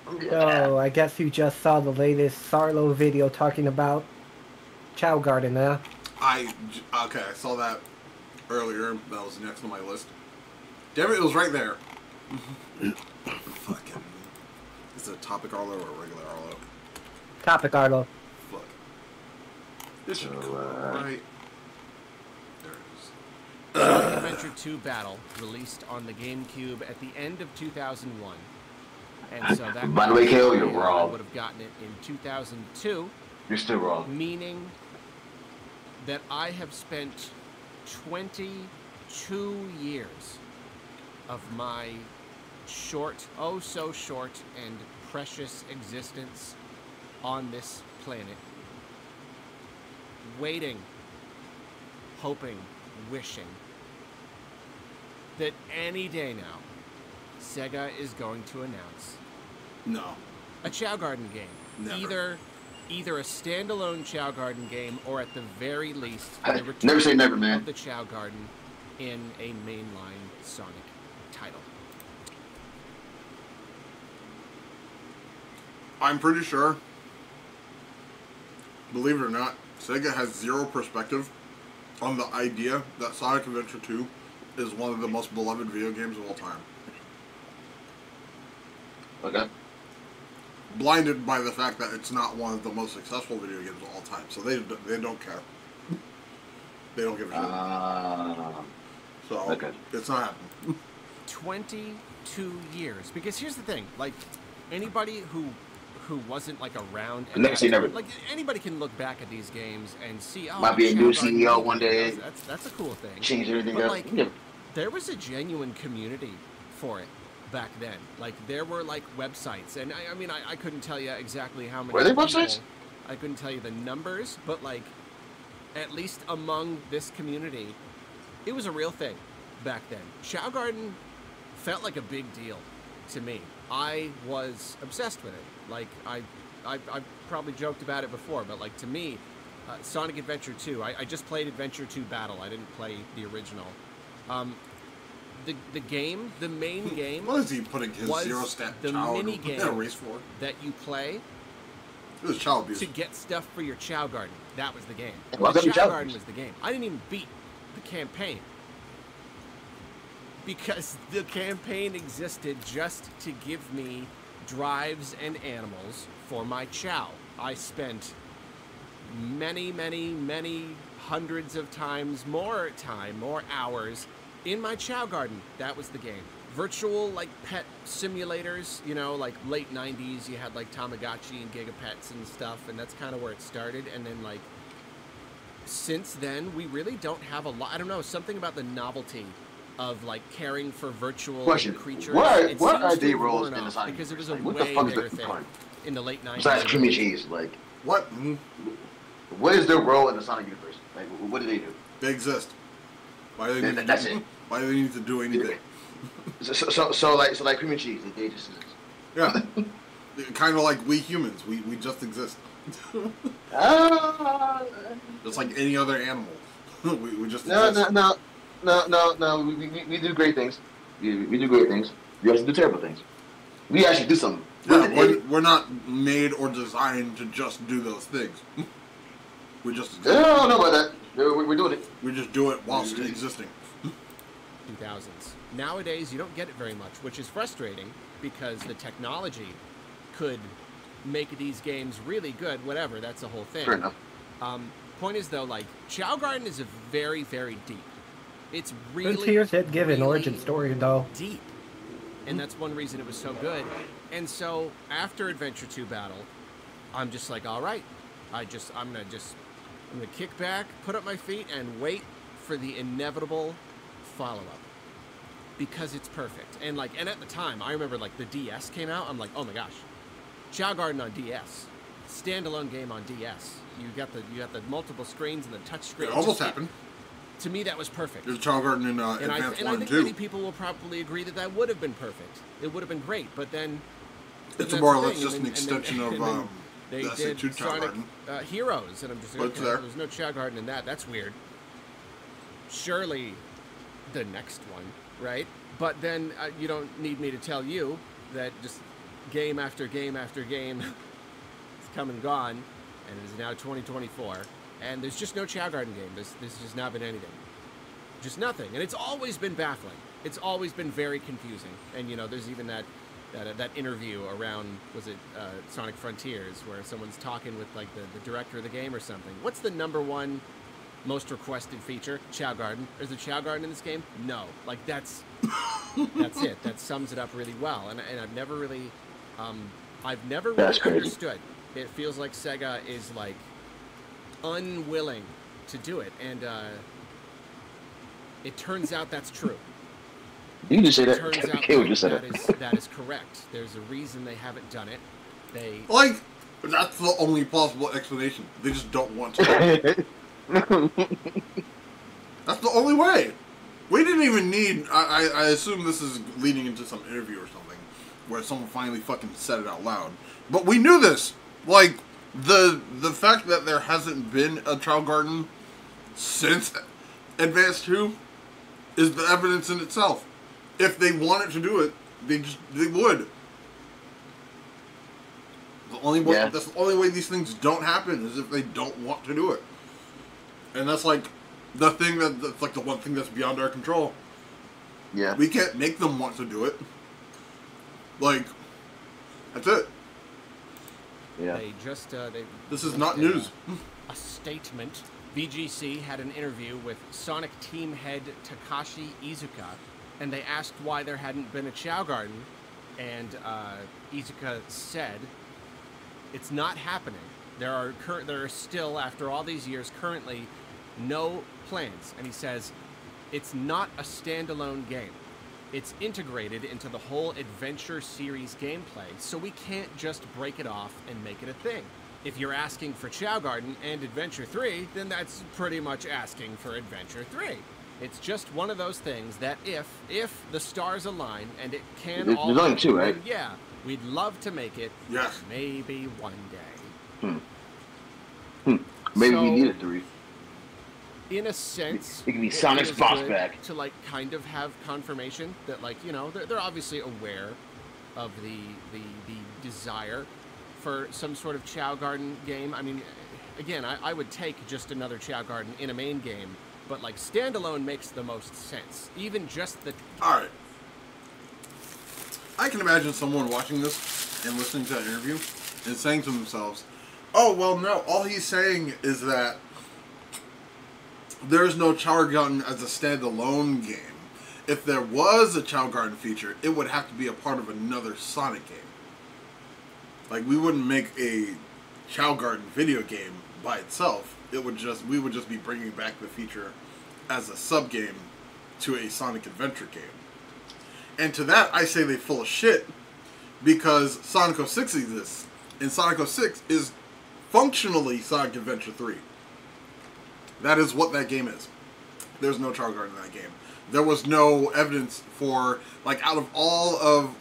Oh, I guess you just saw the latest Sarlo video talking about Chow Garden, huh? Okay, I saw that earlier. That was next on my list. Damn it, it was right there. Fucking. Is it a topic Arlo or a regular Arlo? Topic, Arlo. Fuck. This should come right. There it is. Sonic Adventure 2 Battle released on the GameCube at the end of 2001. And so that by the way, KO, you're I wrong. would have gotten it in 2002. You're still wrong. Meaning that I have spent 22 years of my short, oh so short and precious existence on this planet, waiting, hoping, wishing that any day now Sega is going to announce a Chow Garden game. Never. Either a standalone Chow Garden game, or at the very least, Hey, the return never say never, man. of the Chow Garden in a mainline Sonic title. I'm pretty sure, believe it or not, Sega has zero perspective on the idea that Sonic Adventure 2 is one of the most beloved video games of all time. Okay. Blinded by the fact that it's not one of the most successful video games of all time, so they don't care. They don't give a shit. So okay. It's not happening. 22 years. Because here's the thing, like, anybody who wasn't like around, Never say never. like, anybody can look back at these games and see, oh, Might be a new Chow Garden CEO one day. That's a cool thing. Change everything But up. like, Yeah. there was a genuine community for it back then. Like, there were like websites, and I mean, I couldn't tell you exactly how many. Were there people, websites? I couldn't tell you the numbers, but like, at least among this community, it was a real thing back then. Chow Garden felt like a big deal to me. I was obsessed with it. Like, I probably joked about it before, but like, to me, Sonic Adventure 2, I just played Adventure 2 Battle. I didn't play the original. The game, the main game, What is he putting his zero stat the child mini in a game race for? that you play It was child abuse. to get stuff for your Chow Garden. That was the game. Welcome The to Chow Chow Garden Garden. was the game. I didn't even beat the campaign, because the campaign existed just to give me drives and animals for my Chow. I spent many, many, many hundreds of times more time, more hours in my Chow Garden. That was the game. Virtual, like, pet simulators, you know, like late 90s, you had like Tamagotchi and Gigapets and stuff, and that's kind of where it started. And then, like, since then, we really don't have a lot. I don't know, something about the novelty of like caring for virtual creatures. What are they roles in the Sonic? Because it was a Like, what the way fuck is bigger the thing point? in the late 90s. Besides cream and cheese, like, What? what is their role in the Sonic universe? Like, what do they do? They exist. Why do they need That's to, it. Why do they need to do anything? So like cream and cheese, they just exist. Yeah. Kind of like we humans. We just exist. Just like any other animal. we just exist. No. We do great things. We do great things. We also do terrible things. We actually do something. Yeah, we're not made or designed to just do those things. We just exist. I don't know about that. We're doing it. We just do it whilst existing. 2000s. Nowadays, you don't get it very much, which is frustrating because the technology could make these games really good. Whatever, that's the whole thing. Fair enough. Point is, though, like, Chow Garden is a very, very deep. It's really, Frontiers did give an really origin story, though. deep, and that's one reason it was so good. And so after Adventure 2 Battle, I'm just like, all right, I'm gonna kick back, put up my feet, and wait for the inevitable follow-up, because it's perfect. And like, and at the time, I remember like the DS came out. I'm like, oh my gosh, Chow Garden on DS, standalone game on DS. You got the multiple screens and the touch screen. It almost happened. To me, that was perfect. There's a Chow Garden in And Advanced I 1 think too. many people will probably agree that that would have been perfect. It would have been great, but then It's that's more or the less thing, just and an then- extension and of then they the did SC2 Chow Sonic Garden. Heroes, and I'm just But like, it's okay, there. there's no Chow Garden in that. That's weird. Surely the next one, right? But then you don't need me to tell you that just game after game after game has come and gone, and it is now 2024, and there's just no Chow Garden game. There's just not been anything. Just nothing. And it's always been baffling. It's always been very confusing. And, you know, there's even that interview around, was it Sonic Frontiers, where someone's talking with, like, the director of the game or something. What's the #1 most requested feature? Chow Garden. Is there Chow Garden in this game? No. Like, that's it. That sums it up really well. And I've never really understood. It feels like Sega is, like, unwilling to do it. And it turns out that's true. You just say that. Turns out that is correct. There's a reason they haven't done it. That's the only possible explanation. They just don't want to. That's the only way. We didn't even need. I assume this is leading into some interview or something, where someone finally fucking said it out loud. But we knew this. Like the fact that there hasn't been a Chow Garden since Advance 2 is the evidence in itself. If they wanted to do it, they would. The only way that's the only way these things don't happen is if they don't want to do it. And that's like the thing that's like the one thing that's beyond our control. Yeah. We can't make them want to do it. Like, that's it. Yeah. This is not news. A statement. VGC had an interview with Sonic team head Takashi Izuka, and they asked why there hadn't been a Chow Garden, and Izuka said, "It's not happening. There are still, after all these years, currently no plans." And he says, "It's not a standalone game. It's integrated into the whole Adventure series gameplay, so we can't just break it off and make it a thing. If you're asking for Chow Garden and Adventure 3, then that's pretty much asking for Adventure 3. It's just one of those things that if the stars align and it can all there's only 2, right? Yeah, we'd love to make it. Yes. Maybe one day." Maybe So, we need a 3. In a sense, it can be Sonic's boss good back. to, like, kind of have confirmation that, like, you know, they're obviously aware of the desire for some sort of Chow Garden game. I mean, again, I would take just another Chow Garden in a main game, but, like, standalone makes the most sense. Even just the... Alright. I can imagine someone watching this and listening to that interview and saying to themselves, "Oh, well, no, all he's saying is that there's no Chow Garden as a standalone game. If there was a Chow Garden feature, it would have to be a part of another Sonic game. Like, we wouldn't make a Chow Garden video game by itself. We would just be bringing back the feature as a sub-game to a Sonic Adventure game." And to that, I say they full of shit, because Sonic 06 exists, and Sonic 06 is functionally Sonic Adventure 3. That is what that game is. There's no Chow Garden in that game. There was no evidence for, like, out of all of,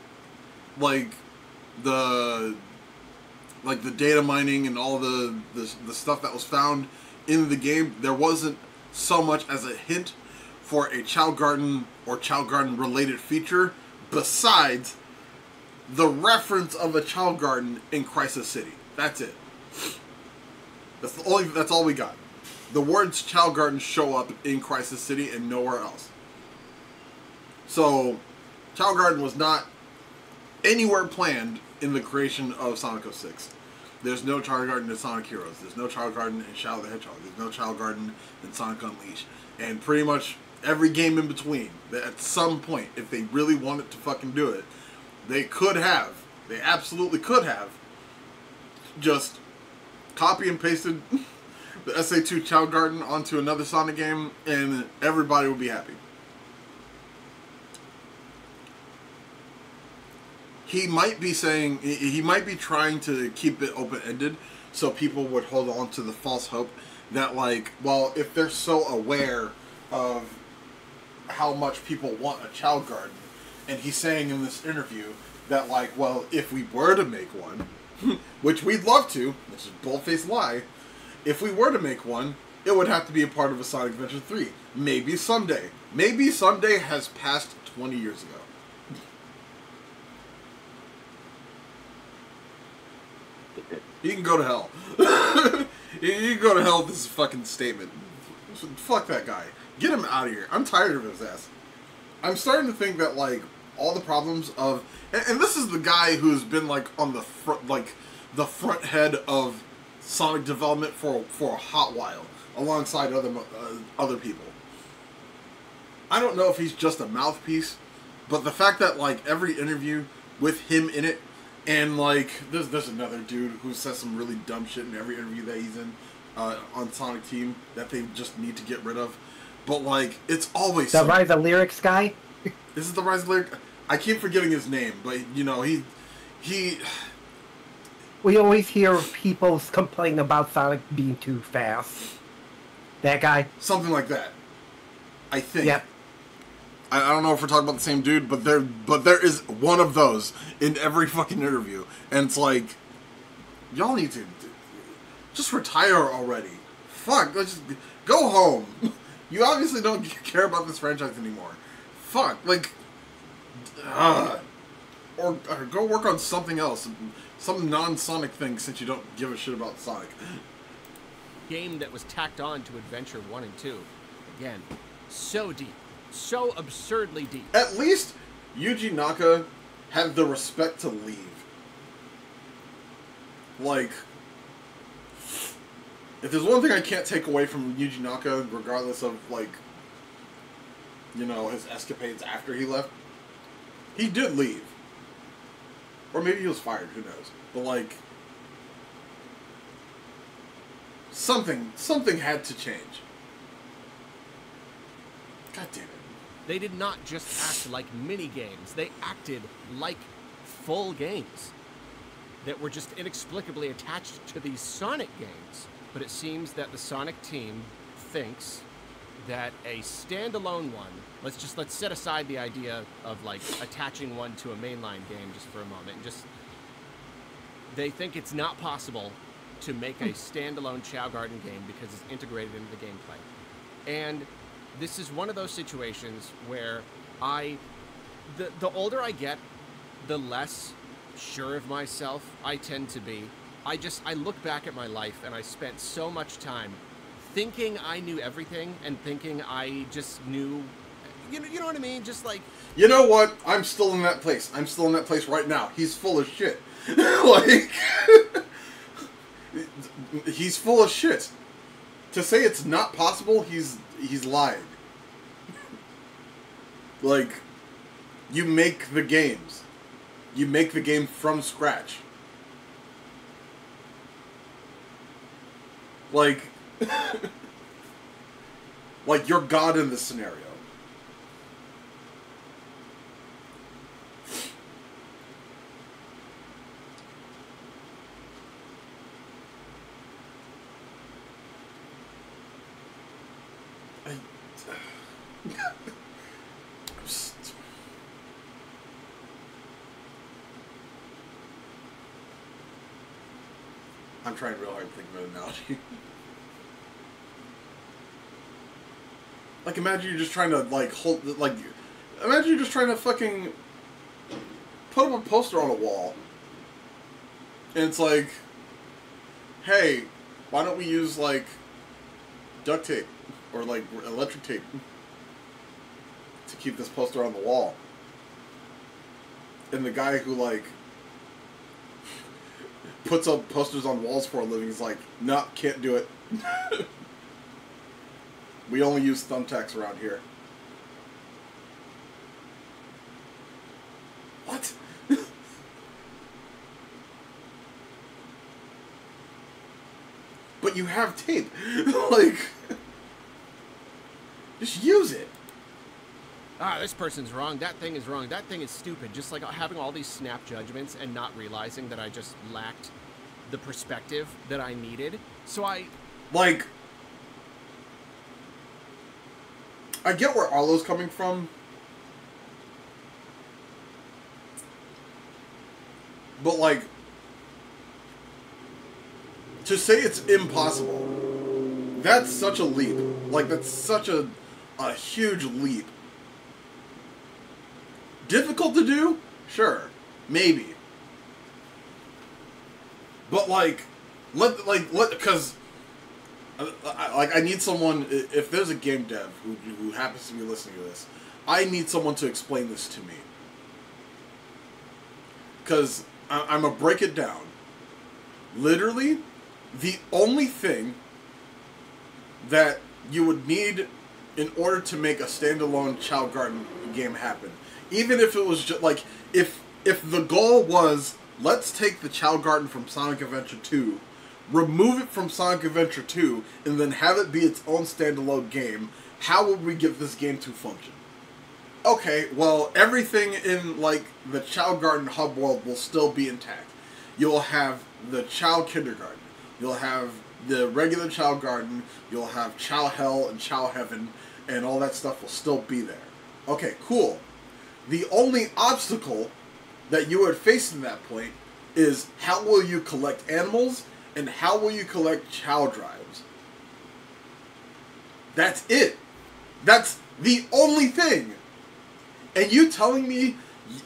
like, the data mining and all the stuff that was found in the game, there wasn't so much as a hint for a Chow Garden or Chow Garden related feature besides the reference of a Chow Garden in Crisis City. That's it. That's all we got. The words Chow Garden show up in Crisis City and nowhere else. So, Chow Garden was not anywhere planned in the creation of Sonic 06. There's no Chow Garden in Sonic Heroes. There's no Chow Garden in Shadow the Hedgehog. There's no Chow Garden in Sonic Unleashed. And pretty much every game in between, that at some point, if they really wanted to fucking do it, they absolutely could have, just copy and pasted the SA2 Chow Garden onto another Sonic game, and everybody would be happy. He might be trying to keep it open-ended, so people would hold on to the false hope that, like, well, if they're so aware of how much people want a Chow Garden, and he's saying in this interview that, like, well, if we were to make one, which we'd love to, which is a bold-faced lie, if we were to make one, it would have to be a part of a Sonic Adventure 3. Maybe someday. Maybe someday has passed 20 years ago. He can go to hell. You can go to hell with this fucking statement. Fuck that guy. Get him out of here. I'm tired of his ass. I'm starting to think that, like, all the problems of... And this is the guy who's been, like, on the front, like, the front head of Sonic development for a hot while, alongside other people. I don't know if he's just a mouthpiece, but the fact that, like, every interview with him in it, and, like, there's another dude who says some really dumb shit in every interview that he's in on Sonic Team that they just need to get rid of. But, like, it's always... The Rise of Lyrics guy? This is the Rise of Lyric... I keep forgetting his name, but, you know, he... We always hear people complain about Sonic being too fast. That guy? Something like that. I think. Yep. I don't know if we're talking about the same dude, but there is one of those in every fucking interview. And it's like, y'all need to just retire already. Fuck, let's just go home. You obviously don't care about this franchise anymore. Fuck, like, or go work on something else, some non-Sonic thing, since you don't give a shit about Sonic. Game that was tacked on to Adventure 1 and 2. Again, so deep. So absurdly deep. At least Yuji Naka had the respect to leave. Like, if there's one thing I can't take away from Yuji Naka, regardless of, like, you know, his escapades after he left, he did leave. Or maybe he was fired, who knows. But, like, something had to change. God damn it. They did not just act like mini-games. They acted like full games that were just inexplicably attached to these Sonic games. But it seems that the Sonic team thinks that a standalone one, let's set aside the idea of, like, attaching one to a mainline game just for a moment. And just, they think it's not possible to make a standalone Chao Garden game because it's integrated into the gameplay. And this is one of those situations where the older I get, the less sure of myself I tend to be. I look back at my life and I spent so much time thinking I knew everything and thinking I just knew, you know what I mean? Just like... You know what? I'm still in that place. I'm still in that place right now. He's full of shit. Like... he's full of shit. To say it's not possible, he's lying. Like, you make the games. You make the game from scratch. Like, like you're God in this scenario. I'm trying real hard to think of an analogy. Like, imagine you're just trying to, like, imagine you're just trying to fucking put up a poster on a wall. And it's like, hey, why don't we use, like, duct tape or, like, electric tape to keep this poster on the wall? And the guy who, like, puts up posters on walls for a living is like, nah, can't do it. We only use thumbtacks around here. What? But you have tape. Like, just use it. This person's wrong, that thing is wrong, that thing is stupid. Just like having all these snap judgments and not realizing that I just lacked the perspective that I needed. So like, I get where Arlo's coming from. But, like, to say it's impossible, that's such a leap. Like, that's such a huge leap. Difficult to do? Sure. Maybe. But like, because I need someone. If there's a game dev who happens to be listening to this, I need someone to explain this to me. Because I'm gonna break it down. Literally, the only thing that you would need in order to make a standalone Chow Garden game happen, even if it was just like if the goal was let's take the Chow Garden from Sonic Adventure 2, remove it from Sonic Adventure 2, and then have it be its own standalone game, how would we get this game to function? Okay, well, everything in, like, the Chow Garden hub world will still be intact. You'll have the Chow Kindergarten. You'll have the regular Chow Garden. You'll have Chow Hell and Chow Heaven, and all that stuff will still be there. Okay, cool. The only obstacle that you would face in that point is how will you collect animals and how will you collect Chow drives. That's it. That's the only thing. And you telling me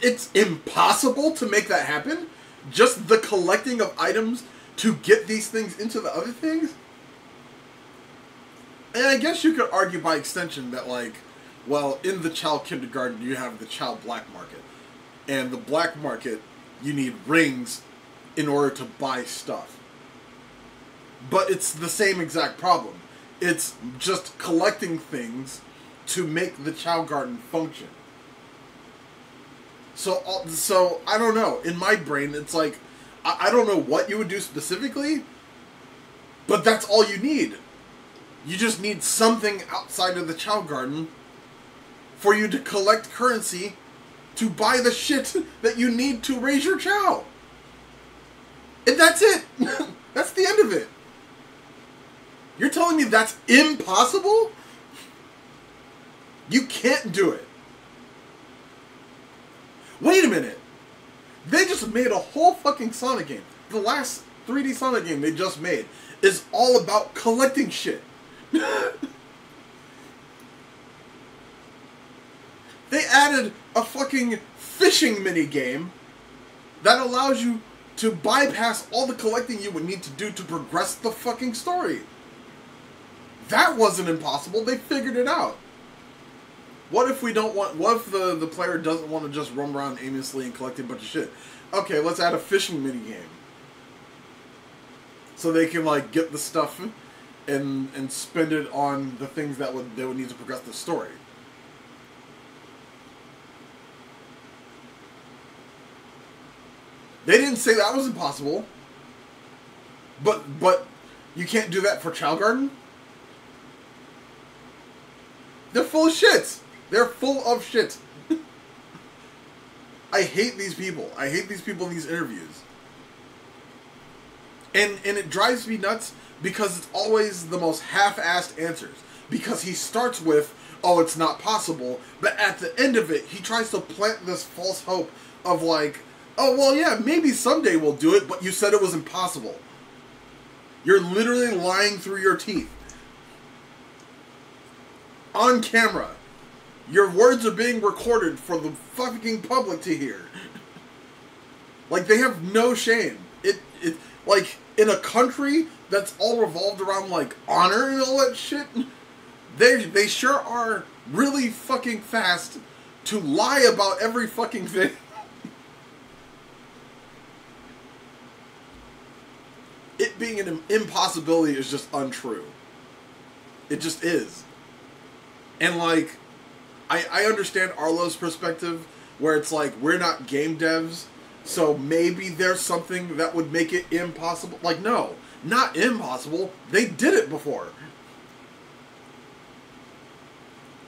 it's impossible to make that happen? Just the collecting of items to get these things into the other things? And I guess you could argue by extension that, like, well, in the Chow Kindergarten you have the Chow Black Market. And the Black Market, you need rings in order to buy stuff. But it's the same exact problem. It's just collecting things to make the Chow Garden function. So I don't know. In my brain, it's like, I don't know what you would do specifically, but that's all you need. You just need something outside of the Chow Garden for you to collect currency to buy the shit that you need to raise your Chow. And that's it. That's the end of it. You're telling me that's impossible? You can't do it. Wait a minute. They just made a whole fucking Sonic game. The last 3D Sonic game they just made is all about collecting shit. They added a fucking fishing mini game that allows you to bypass all the collecting you would need to do to progress the fucking story. That wasn't impossible. They figured it out. What if we don't want... What if the player doesn't want to just roam around aimlessly and collect a bunch of shit? Okay, let's add a fishing minigame. So they can, like, get the stuff and spend it on the things that they would need to progress the story. They didn't say that was impossible. But you can't do that for Chow Garden? They're full of shit. They're full of shit. I hate these people. I hate these people in these interviews. And it drives me nuts because it's always the most half-assed answers. Because he starts with, oh, it's not possible, but at the end of it, he tries to plant this false hope of like, oh, well, yeah, maybe someday we'll do it, but you said it was impossible. You're literally lying through your teeth. On camera. Your words are being recorded for the fucking public to hear. Like, they have no shame. It like, in a country that's all revolved around, like, honor and all that shit, they sure are really fucking fast to lie about every fucking thing. It being an impossibility is just untrue. It just is. And, like, I understand Arlo's perspective, where it's like, we're not game devs, so maybe there's something that would make it impossible. Like, no, not impossible. They did it before.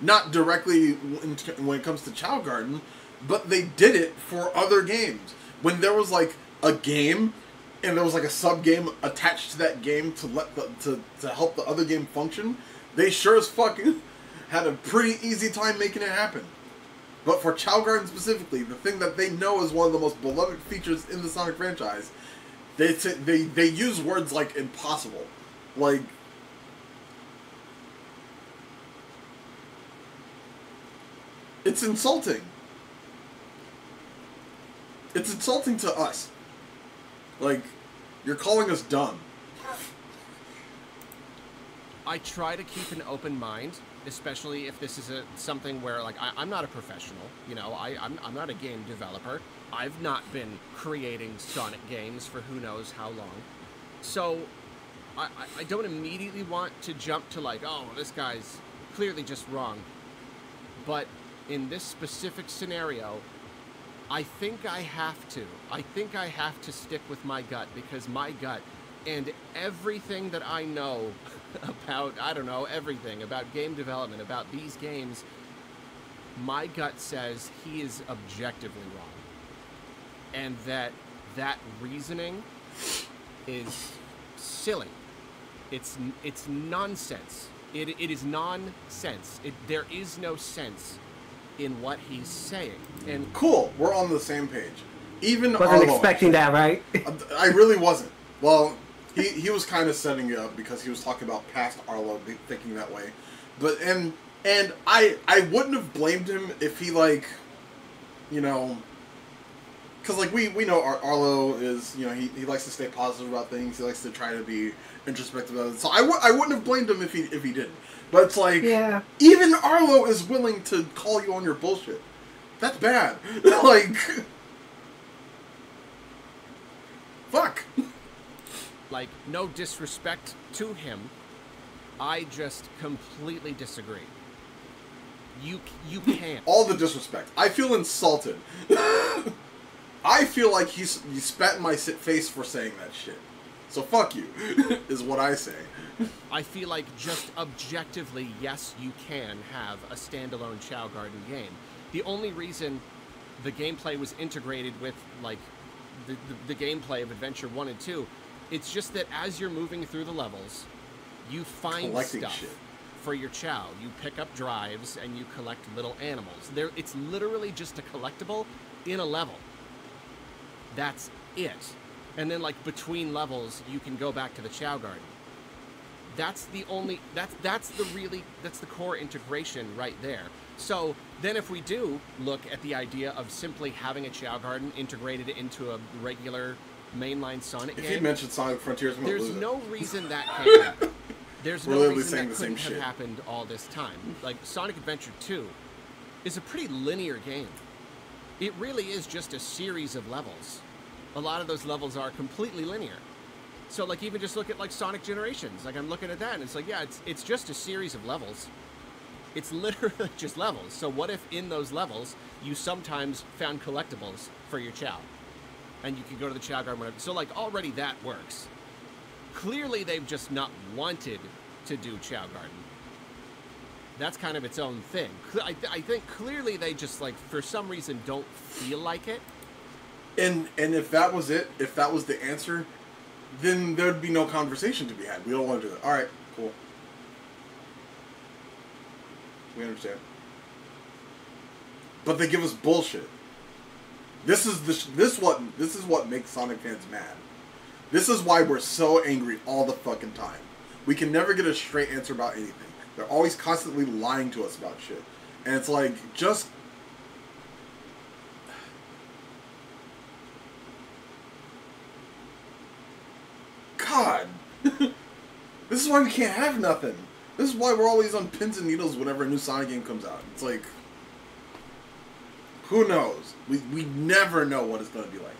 Not directly when it comes to Chow Garden, but they did it for other games. When there was, like, a game, and there was, like, a sub-game attached to that game to help the other game function, they sure as fucking had a pretty easy time making it happen. But for Chow Garden specifically, the thing that they know is one of the most beloved features in the Sonic franchise, they use words like impossible. Like, it's insulting. It's insulting to us. Like, You're calling us dumb. I try to keep an open mind, especially if this is something where, like, I'm not a professional. You know, I'm not a game developer. I've not been creating Sonic games for who knows how long. So I don't immediately want to jump to, like, oh, this guy's clearly just wrong. But in this specific scenario, I think I have to. I think I have to stick with my gut, because my gut and everything that I know about, I don't know, everything about game development, about these games, my gut says he is objectively wrong. And that reasoning is silly. It's nonsense. It is nonsense. There is no sense in what he's saying. And cool, we're on the same page. Even wasn't Arlo, expecting that, right? I really wasn't. Well, he was kind of setting it up because he was talking about past Arlo thinking that way. But and I wouldn't have blamed him if he, like, you know, because, like, we know Arlo is, you know, he likes to stay positive about things. He likes to try to be introspective about it. So I wouldn't have blamed him if he didn't. But it's like, yeah, even Arlo is willing to call you on your bullshit. That's bad. Like, fuck. Like, no disrespect to him, I just completely disagree. You can't. All the disrespect. I feel insulted. I feel like you spat in my face for saying that shit. So fuck you, is what I say. I feel like just objectively, yes, you can have a standalone Chow Garden game. The only reason the gameplay was integrated with, like, the gameplay of Adventure 1 and 2, it's just that as you're moving through the levels, you find collecting stuff shit for your Chow. You pick up drives and you collect little animals. It's literally just a collectible in a level. That's it. And then, like, between levels, you can go back to the Chow Garden. That's the only, that's the core integration right there. So then if we do look at the idea of simply having a Chow Garden integrated into a regular mainline Sonic game. If you mentioned Sonic Frontiers, I'm gonna there's lose no reason that can't happen. There's no reason that couldn't have happened all this time. Like, Sonic Adventure 2 is a pretty linear game. It really is just a series of levels. A lot of those levels are completely linear. So, like, even just look at, like, Sonic Generations. Like, I'm looking at that, and it's like, yeah, it's just a series of levels. It's literally just levels. So what if in those levels you sometimes found collectibles for your Chow? And you could go to the Chow Garden whenever. So, like, already that works. Clearly, they've just not wanted to do Chow Garden. That's kind of its own thing. I think clearly they just, like, for some reason don't feel like it. And if that was it, if that was the answer, then there'd be no conversation to be had. We don't want to do that. All right, cool. We understand. But they give us bullshit. This is what makes Sonic fans mad. This is why we're so angry all the fucking time. We can never get a straight answer about anything. They're always constantly lying to us about shit. And it's like, just... God! This is why we can't have nothing. This is why we're always on pins and needles whenever a new Sonic game comes out. It's like... Who knows? We never know what it's going to be like.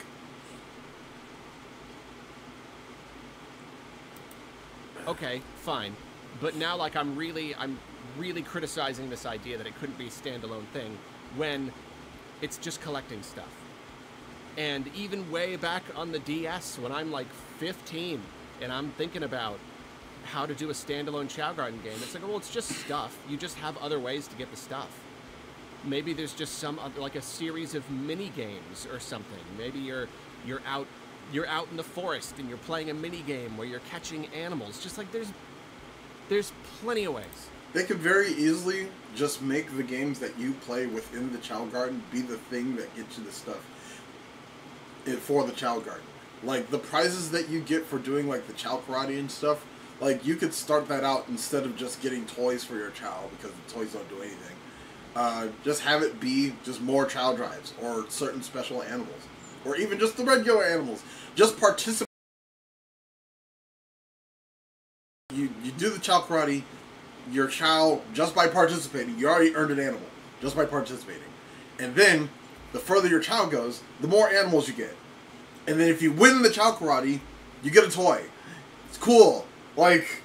Okay, fine. But now, like, I'm really criticizing this idea that it couldn't be a standalone thing when it's just collecting stuff. And even way back on the DS, when I'm like 15 and I'm thinking about how to do a standalone Chow Garden game, it's like, well, it's just stuff. You just have other ways to get the stuff. Maybe there's just some, like, a series of mini games or something. Maybe you're out in the forest and you're playing a mini game where you're catching animals. Just like there's plenty of ways. They could very easily just make the games that you play within the Chow Garden be the thing that gets you the stuff for the Chow Garden. Like, the prizes that you get for doing, like, the Chow Karate and stuff, like, you could start that out instead of just getting toys for your Chow, because the toys don't do anything. Just have it be just more Chow drives, or certain special animals, or even just the regular animals. Just participate do the Chow Karate, your Chow, just by participating, you already earned an animal, just by participating. And then, the further your Chow goes, the more animals you get. And then if you win the Chow Karate, you get a toy. It's cool. Like,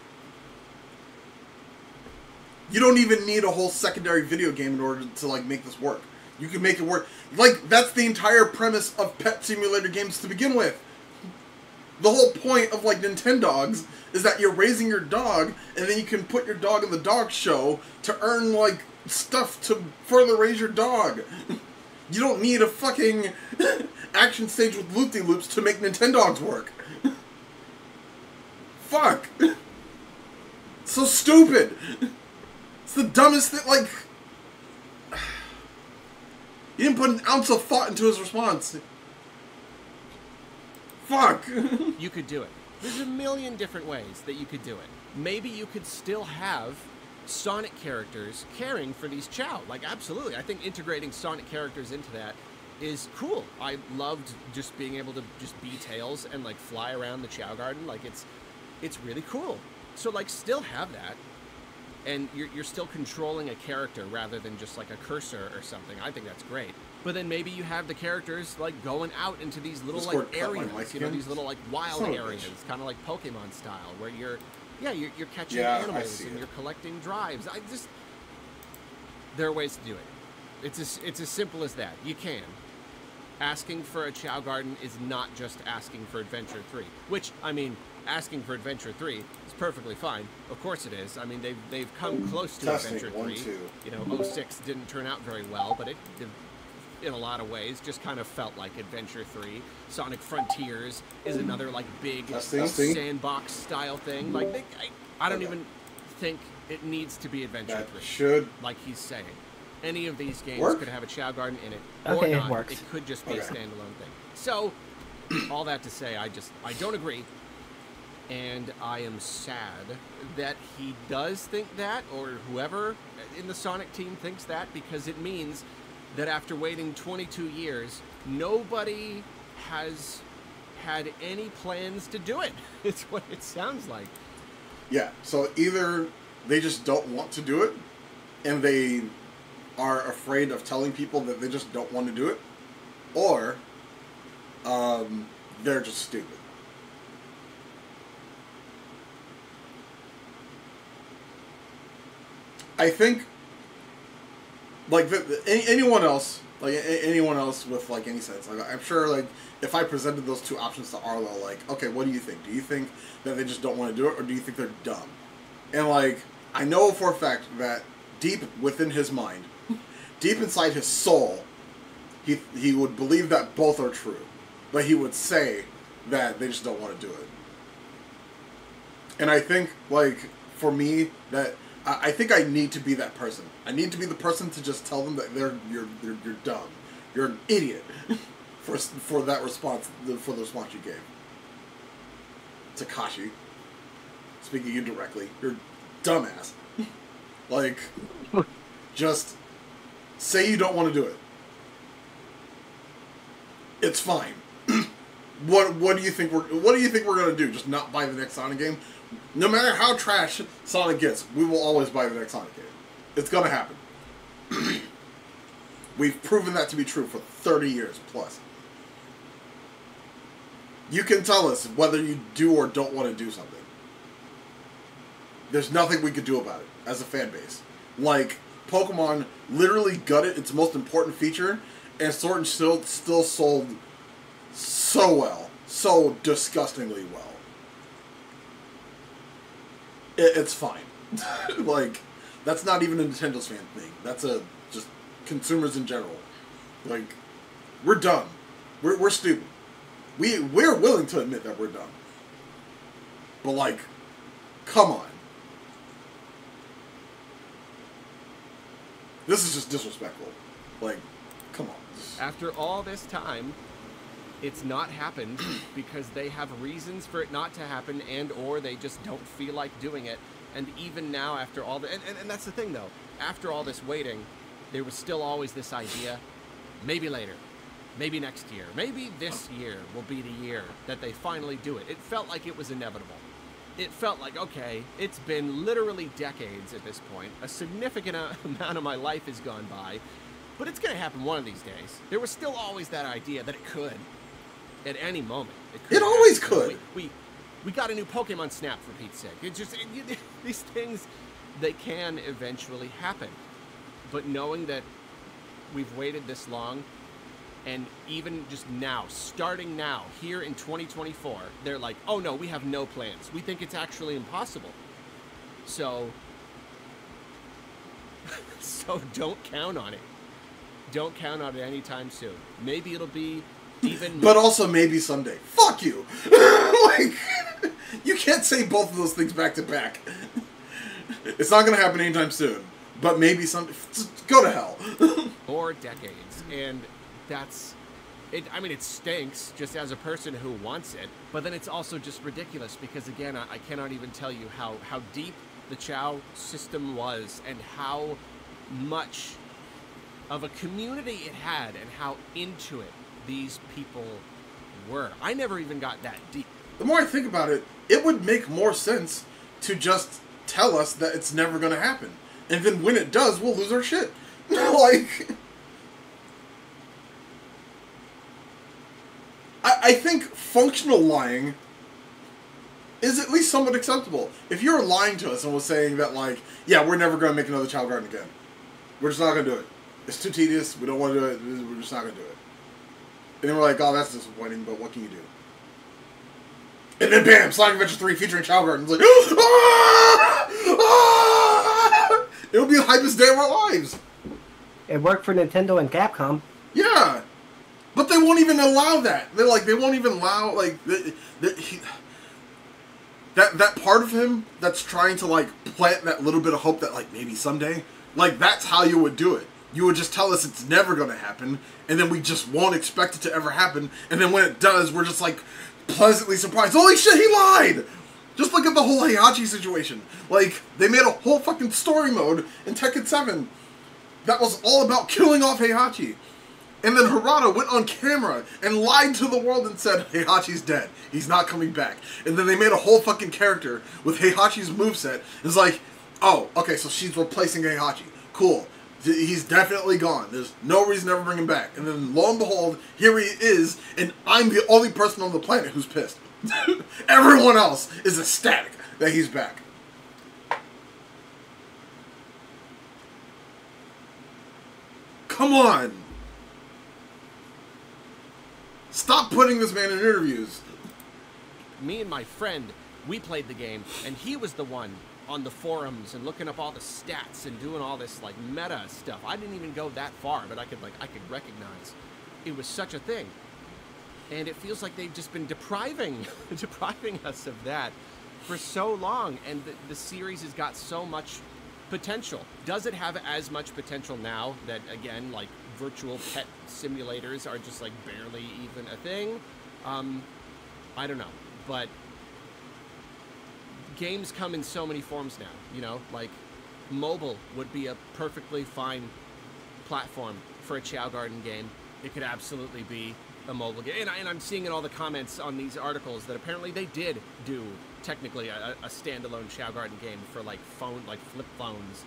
you don't even need a whole secondary video game in order to, like, make this work. You can make it work. Like, that's the entire premise of pet simulator games to begin with. The whole point of, like, Nintendogs is that you're raising your dog, and then you can put your dog in the dog show to earn, like, stuff to further raise your dog. You don't need a fucking action stage with loop-de-loops to make Nintendogs work. Fuck. So stupid. It's the dumbest thing, like... He didn't put an ounce of thought into his response. Fuck. You could do it. There's a million different ways that you could do it. Maybe you could still have Sonic characters caring for these Chow. Like, absolutely. I think integrating Sonic characters into that is cool. I loved just being able to just be Tails and, like, fly around the Chow Garden. Like, it's really cool. So, like, still have that. And you're still controlling a character rather than just like a cursor or something. I think that's great. But then maybe you have the characters like going out into these little like areas, you know, these little like wild areas, kind of like Pokemon style, where you're catching animals and you're collecting drives. There are ways to do it. It's as simple as that. You can. Asking for a Chow Garden is not just asking for Adventure 3, which, I mean, asking for Adventure 3 is perfectly fine. Of course it is. I mean, they've come close to Adventure 3. You know, 06 didn't turn out very well, but it in a lot of ways just kind of felt like Adventure 3. Sonic Frontiers is another like big sandbox style thing. Like I don't even think it needs to be Adventure 3. Like he's saying. Any of these games could have a Chow Garden in it, or not. It could just be a standalone thing. So, all that to say, I don't agree, and I am sad that he does think that, or whoever in the Sonic team thinks that, because it means that after waiting 22 years, nobody has had any plans to do it. It's what it sounds like. Yeah, so either they just don't want to do it, and they are afraid of telling people that they just don't want to do it, or they're just stupid. I think, like, anyone else with, like, any sense, like, I'm sure, like, if I presented those two options to Arlo, like, okay, what do you think? Do you think that they just don't want to do it, or do you think they're dumb? And, like, I know for a fact that deep within his mind, deep inside his soul, he would believe that both are true. But he would say that they just don't want to do it. And I think, like, for me, that I think I need to be that person. I need to be the person to just tell them that you're dumb. You're an idiot for that response, for the response you gave. Takashi, speaking to you directly, you're dumbass. Like, just say you don't want to do it. It's fine. What do you think we're gonna do? Just not buy the next Sonic game? No matter how trash Sonic gets, we will always buy the next Sonic game. It's gonna happen. We've proven that to be true for 30 years plus. You can tell us whether you do or don't want to do something. There's nothing we could do about it as a fan base. Like, Pokemon literally gutted its most important feature, and Sword and Shield still sold so well. So disgustingly well. It's fine. Like, that's not even a Nintendo's fan thing. That's just consumers in general. Like, we're dumb. We're stupid. We're willing to admit that we're dumb. But, like, come on. This is just disrespectful. Like, come on. After all this time, it's not happened because they have reasons for it not to happen, and or they just don't feel like doing it. And even now, after all the... And that's the thing, though. After all this waiting, there was still always this idea, maybe later, maybe next year, maybe this year will be the year that they finally do it. It felt like it was inevitable. it felt like, okay, it's been literally decades at this point. A significant amount of my life has gone by, but it's going to happen one of these days. There was still always that idea that it could, at any moment. It always could. We got a new Pokemon Snap, for Pete's sake. These things, they can eventually happen. But knowing that we've waited this long, and even just now, starting now, here in 2024, they're like, oh no, we have no plans. We think it's actually impossible. So don't count on it. Don't count on it anytime soon. Maybe it'll be even... But also maybe someday. Fuck you! Like, you can't say both of those things back to back. It's not gonna happen anytime soon. But maybe someday. Just go to hell. Or decades. And that's... I mean, it stinks, just as a person who wants it. But then it's also just ridiculous, because again, I cannot even tell you how deep the Chow system was, and how much of a community it had, and how into it these people were. I never even got that deep. The more I think about it, it would make more sense to just tell us that it's never going to happen. And then when it does, we'll lose our shit. Like... I think functional lying is at least somewhat acceptable. If you were lying to us and was saying that, like, yeah, we're never going to make another Chow Garden again. We're just not going to do it. It's too tedious. We don't want to do it. We're just not going to do it. And then we're like, oh, that's disappointing, but what can you do? And then, bam, Sonic Adventure 3 featuring Chow Garden. It's like, it'll be the hypest day of our lives. It worked for Nintendo and Capcom. Yeah. But they won't even allow that. They're like, they won't even allow, like, that part of him that's trying to, like, plant that little bit of hope that, like, maybe someday, like, that's how you would do it. You would just tell us it's never going to happen, and then we just won't expect it to ever happen, and then when it does, we're just, like, pleasantly surprised. Holy shit, he lied! Just look at the whole Heihachi situation. Like, they made a whole fucking story mode in Tekken 7 that was all about killing off Heihachi. And then Harada went on camera and lied to the world and said, Heihachi's dead. He's not coming back. And then they made a whole fucking character with Heihachi's moveset. It's like, oh, okay, so she's replacing Heihachi. Cool. He's definitely gone. There's no reason to ever bring him back. And then, lo and behold, here he is, and I'm the only person on the planet who's pissed. Everyone else is ecstatic that he's back. Come on! Stop putting this man in interviews. Me and my friend, we played the game, and he was the one on the forums and looking up all the stats and doing all this, like, meta stuff. I didn't even go that far, but I could recognize it was such a thing. And it feels like they've just been depriving us of that for so long, and the series has got so much potential. Does it have as much potential now that, again, like, virtual pet simulators are just, like, barely even a thing? I don't know, but games come in so many forms now, you know, like, mobile would be a perfectly fine platform for a Chow Garden game. It could absolutely be a mobile game, and I'm seeing in all the comments on these articles that apparently they did do technically a standalone Chow Garden game for, like, flip phones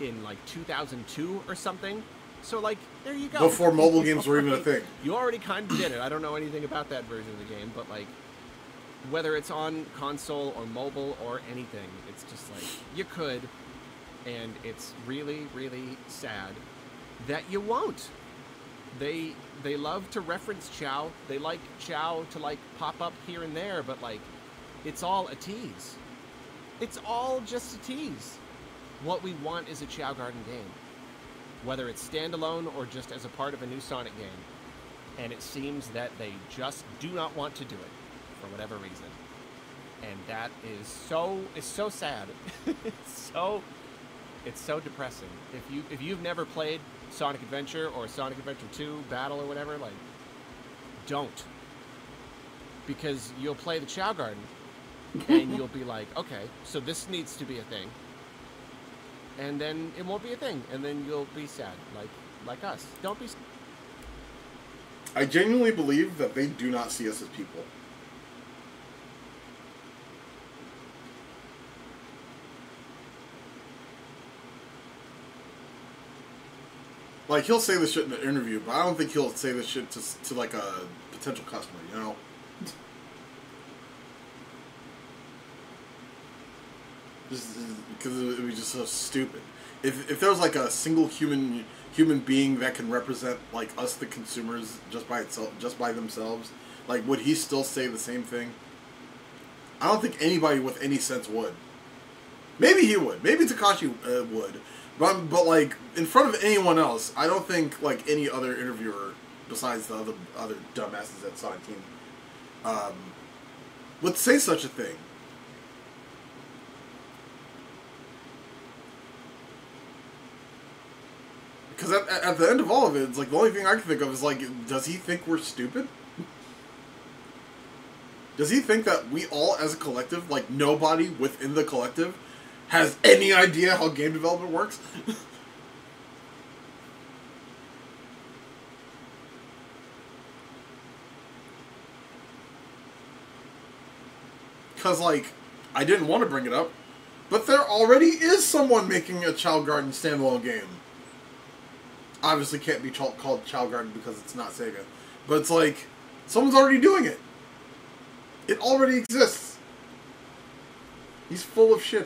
in, like, 2002 or something. So, like, there you go. Before mobile games were even a thing. You already kind of did it. I don't know anything about that version of the game, but, like, whether it's on console or mobile or anything, it's just like, you could, and it's really, really sad that you won't. They love to reference Chow. They like Chow to, like, pop up here and there, but, like, it's all a tease. It's all just a tease. What we want is a Chow Garden game, whether it's standalone or just as a part of a new Sonic game. And it seems that they just do not want to do it for whatever reason. And that is so sad. It's so depressing. If you've never played Sonic Adventure or Sonic Adventure 2 Battle or whatever, like, don't. Because you'll play the Chow Garden and you'll be like, okay, so this needs to be a thing. And then it won't be a thing, and then you'll be sad, like us. Don't be. I genuinely believe that they do not see us as people. Like, he'll say this shit in an interview, but I don't think he'll say this shit to like, a potential customer, you know? Just because it would be just so stupid. If there was, like, a single human being that can represent, like, us, the consumers, just by themselves, like, would he still say the same thing? I don't think anybody with any sense would. Maybe he would. Maybe Takashi would. But like, in front of anyone else, I don't think, like, any other interviewer, besides the other dumbasses at Sonic Team, would say such a thing. Because at the end of all of it, it's like, the only thing I can think of is, like, does he think we're stupid? Does he think that we all, as a collective, like, nobody within the collective, has any idea how game development works? Because, like, I didn't want to bring it up, but there already is someone making a Child Garden standalone game. Obviously can't be called Child Garden because it's not Sega. But it's like, someone's already doing it. It already exists. He's full of shit.